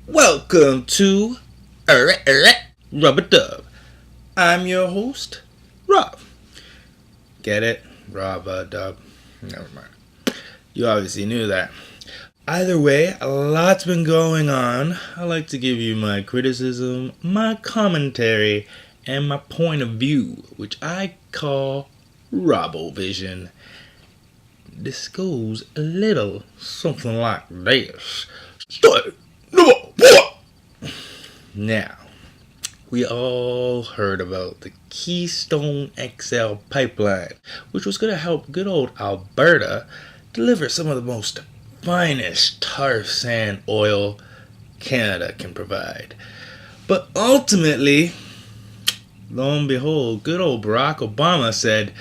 Welcome to Rubber Dub. I'm your host, Rob. Get it? Rubber Dub. Never mind. You obviously knew that. Either way, a lot's been going on. I like to give you my criticism, my commentary, and my point of view, which I call Robovision. This goes a little something like this. Story number one. Now, we all heard about the Keystone XL Pipeline, which was going to help good old Alberta deliver some of the most finest tar sand oil Canada can provide. But ultimately, lo and behold, good old Barack Obama said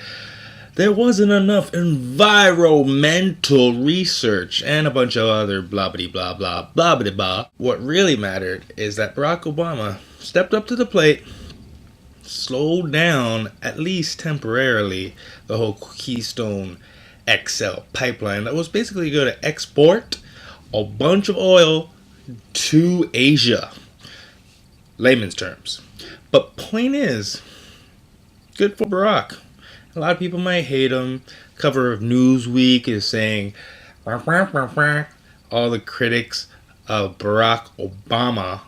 there wasn't enough environmental research and a bunch of other blah blah blah blah blah blah blah. What really mattered is that Barack Obama stepped up to the plate, slowed down, at least temporarily, the whole Keystone XL pipeline that was basically going to export a bunch of oil to Asia. Layman's terms. But point is, good for Barack. A lot of people might hate him. Cover of Newsweek is saying all the critics of Barack Obama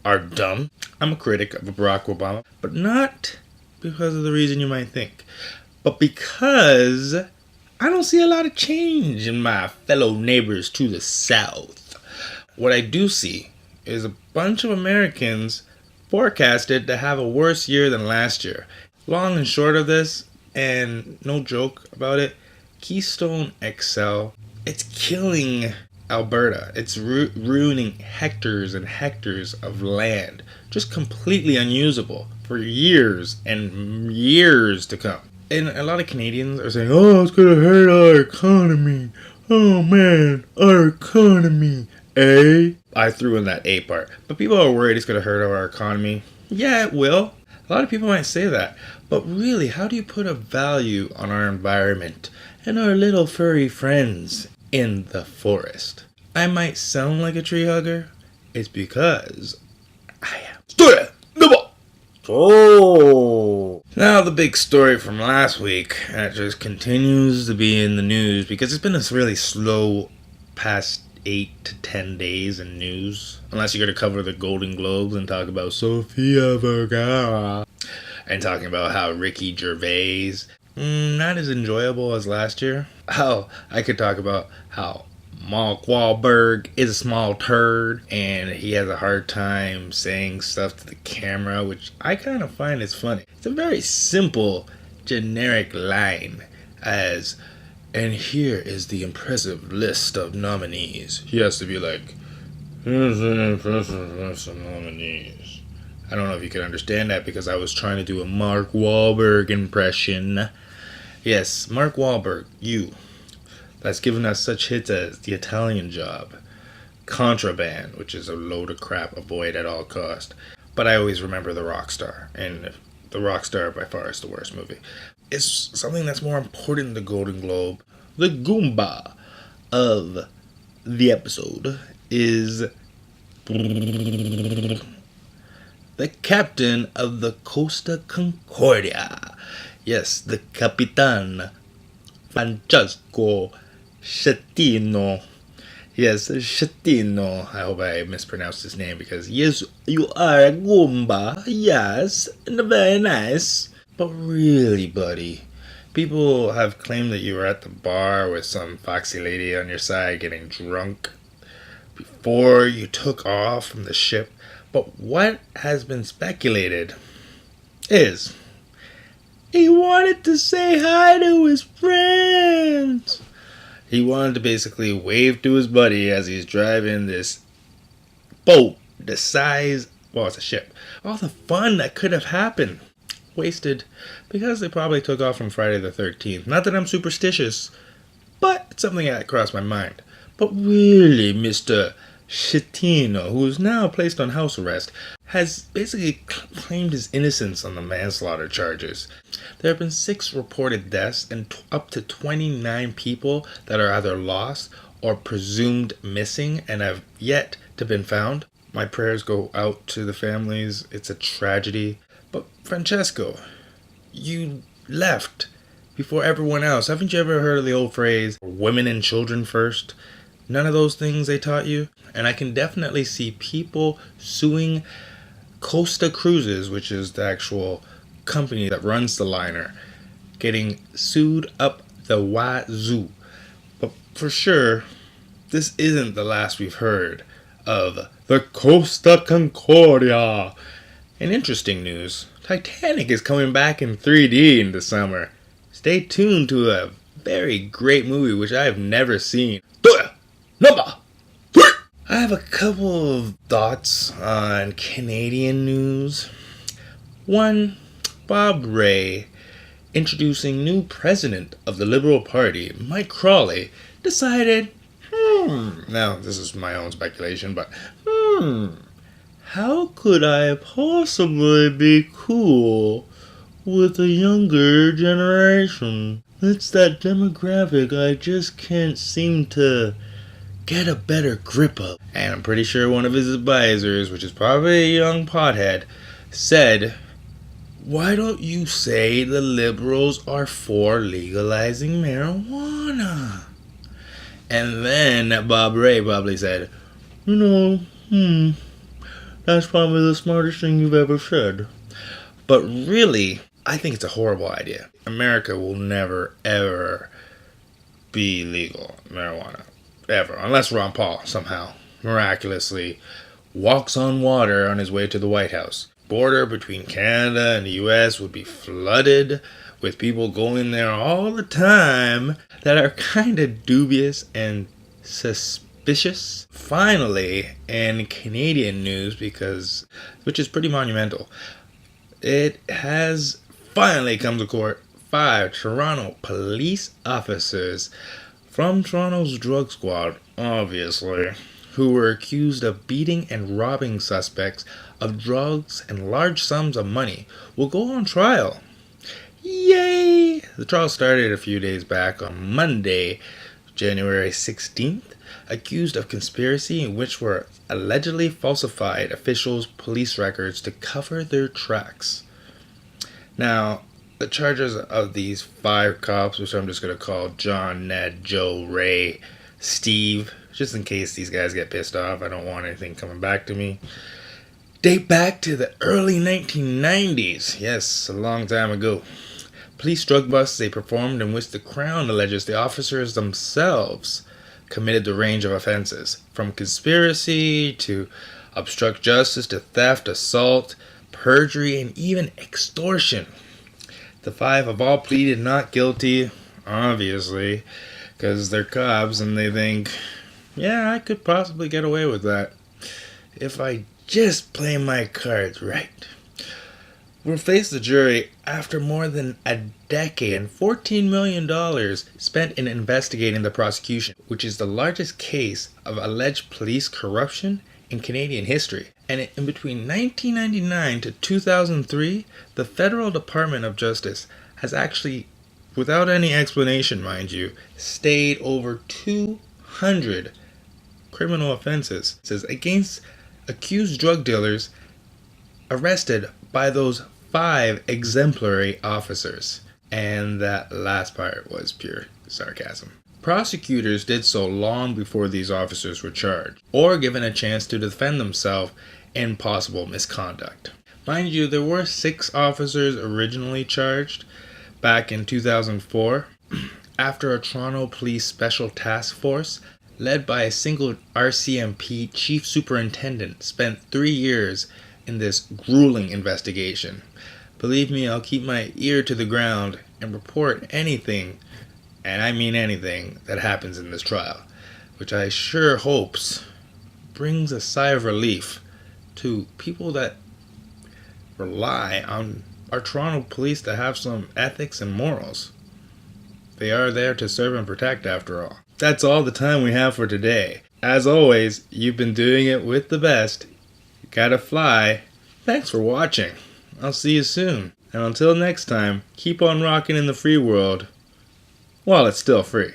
are dumb. I'm a critic of Barack Obama, but not because of the reason you might think, but because I don't see a lot of change in my fellow neighbors to the south. What I do see is a bunch of Americans forecasted to have a worse year than last year. Long and short of this, and no joke about it, Keystone XL, it's killing Alberta. It's ruining hectares and hectares of land, just completely unusable for years and years to come. And a lot of Canadians are saying, oh, it's going to hurt our economy. Oh man, our economy. Eh? I threw in that A part. But people are worried it's going to hurt our economy. Yeah, it will. A lot of people might say that. But really, how do you put a value on our environment and our little furry friends in the forest? I might sound like a tree hugger. It's because I am. Story number. Oh. Now the big story from last week that just continues to be in the news because it's been a really slow past 8 to 10 days in news. Unless you're going to cover the Golden Globes and talk about Sofia Vergara. And talking about how Ricky Gervais, not as enjoyable as last year. Oh, I could talk about how Mark Wahlberg is a small turd and he has a hard time saying stuff to the camera, which I kind of find is funny. It's a very simple, generic line as, and here is the impressive list of nominees. He has to be like, here's the impressive list of nominees. I don't know if you can understand that because I was trying to do a Mark Wahlberg impression. Yes, Mark Wahlberg, you. That's given us such hits as The Italian Job, Contraband, which is a load of crap, avoid at all cost. But I always remember The Rockstar, and The Rockstar by far is the worst movie. It's something that's more important than the Golden Globe. The Gomba of the episode is the captain of the Costa Concordia. Yes, the Capitan Francisco Schettino. Yes, Schettino. I hope I mispronounced his name because yes, you are a Gomba. Yes, and very nice. But really, buddy, people have claimed that you were at the bar with some foxy lady on your side getting drunk before you took off from the ship. But what has been speculated is he wanted to say hi to his friends. He wanted to basically wave to his buddy as he's driving this boat the size, well, it's a ship. All the fun that could have happened wasted because they probably took off from Friday the 13th. Not that I'm superstitious, but it's something that crossed my mind. But really, Mr. Schettino, who is now placed on house arrest, has basically claimed his innocence on the manslaughter charges. There have been 6 reported deaths and up to 29 people that are either lost or presumed missing and have yet to been found. My prayers go out to the families. It's a tragedy. But Francesco, you left before everyone else. Haven't you ever heard of the old phrase, women and children first? None of those things they taught you? And I can definitely see people suing Costa Cruises, which is the actual company that runs the liner, getting sued up the wazoo. But for sure, this isn't the last we've heard of the Costa Concordia. In interesting news, Titanic is coming back in 3D in the summer. Stay tuned to a very great movie which I have never seen. Number 3. I have a couple of thoughts on Canadian news. One, Bob Rae, introducing new president of the Liberal Party, Mike Crawley, decided, now this is my own speculation, but how could I possibly be cool with the younger generation? It's that demographic I just can't seem to get a better grip of. And I'm pretty sure one of his advisors, which is probably a young pothead, said, why don't you say the liberals are for legalizing marijuana? And then Bob Rae probably said, that's probably the smartest thing you've ever said. But really, I think it's a horrible idea. America will never, ever be legal marijuana. Ever. Unless Ron Paul somehow, miraculously, walks on water on his way to the White House. Border between Canada and the US would be flooded with people going there all the time that are kind of dubious and suspicious. Finally, in Canadian news, which is pretty monumental, it has finally come to court. 5 Toronto police officers from Toronto's drug squad, obviously, who were accused of beating and robbing suspects of drugs and large sums of money, will go on trial. Yay! The trial started a few days back on Monday, January 16th, accused of conspiracy in which were allegedly falsified officials' police records to cover their tracks. Now, the charges of these 5 cops, which I'm just going to call John, Ned, Joe, Ray, Steve, just in case these guys get pissed off, I don't want anything coming back to me, date back to the early 1990s. Yes, a long time ago. Police drug busts they performed in which the Crown alleges the officers themselves committed the range of offenses, from conspiracy to obstruct justice to theft, assault, perjury, and even extortion. The 5 have all pleaded not guilty, obviously, because they're cops and they think, yeah, I could possibly get away with that if I just play my cards right. We'll face the jury after more than a decade and $14 million spent in investigating the prosecution, which is the largest case of alleged police corruption in Canadian history. And in between 1999 to 2003, the Federal Department of Justice has actually, without any explanation, mind you, stayed over 200 criminal offenses against accused drug dealers arrested by those 5 exemplary officers. And that last part was pure sarcasm. Prosecutors did so long before these officers were charged, or given a chance to defend themselves in possible misconduct. Mind you, there were 6 officers originally charged back in 2004, after a Toronto Police Special Task Force, led by a single RCMP chief superintendent, spent 3 years in this grueling investigation. Believe me, I'll keep my ear to the ground and report anything, and I mean anything, that happens in this trial, which I sure hopes brings a sigh of relief to people that rely on our Toronto police to have some ethics and morals. They are there to serve and protect, after all. That's all the time we have for today. As always, you've been doing it with the best. You gotta fly. Thanks for watching. I'll see you soon. And until next time, keep on rocking in the free world while it's still free.